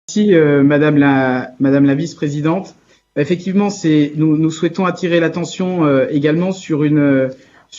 Merci, Madame la vice-présidente. Effectivement, nous souhaitons attirer l'attention également sur une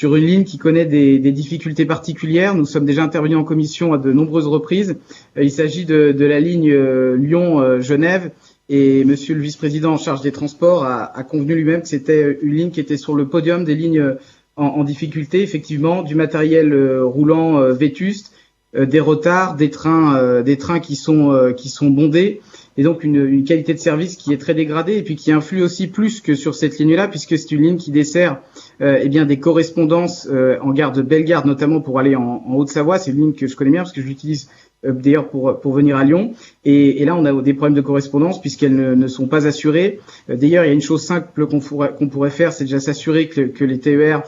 ligne qui connaît des difficultés particulières. Nous sommes déjà intervenus en commission à de nombreuses reprises. Il s'agit de la ligne Lyon-Genève et Monsieur le vice-président en charge des transports a convenu lui-même que c'était une ligne qui était sur le podium des lignes en difficulté, effectivement, du matériel roulant vétuste, des retards, des trains qui sont bondés, et donc une qualité de service qui est très dégradée et puis qui influe aussi plus que sur cette ligne-là, puisque c'est une ligne qui dessert des correspondances en gare de Bellegarde, notamment pour aller en Haute-Savoie. C'est une ligne que je connais bien parce que je l'utilise d'ailleurs pour venir à Lyon. Et là, on a des problèmes de correspondance puisqu'elles ne sont pas assurées. D'ailleurs, il y a une chose simple qu'on pourrait faire, c'est déjà s'assurer que les TER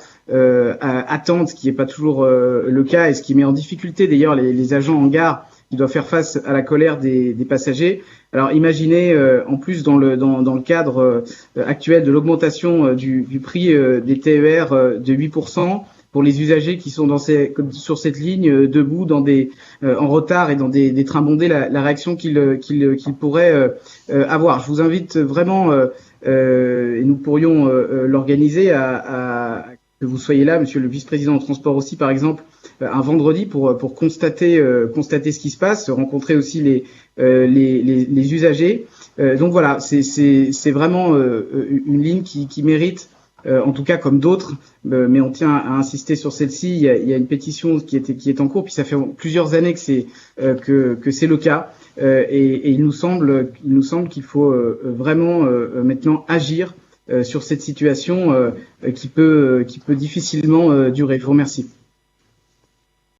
attendent, ce qui n'est pas toujours le cas et ce qui met en difficulté d'ailleurs les agents en gare qui doivent faire face à la colère des passagers. Alors imaginez en plus dans le cadre actuel de l'augmentation du prix des TER de 8%, pour les usagers qui sont sur cette ligne debout en retard et dans des trains bondés, la réaction qu'ils pourraient avoir. Je vous invite vraiment, et nous pourrions l'organiser, à que vous soyez là, Monsieur le vice-président de transport aussi, par exemple, un vendredi pour constater ce qui se passe, rencontrer aussi les usagers. Donc voilà, c'est vraiment une ligne qui mérite, en tout cas comme d'autres, mais on tient à insister sur celle-ci. Il y a une pétition qui est en cours, puis ça fait plusieurs années que c'est le cas, et il nous semble qu'il faut vraiment maintenant agir sur cette situation qui peut difficilement durer. Je vous remercie.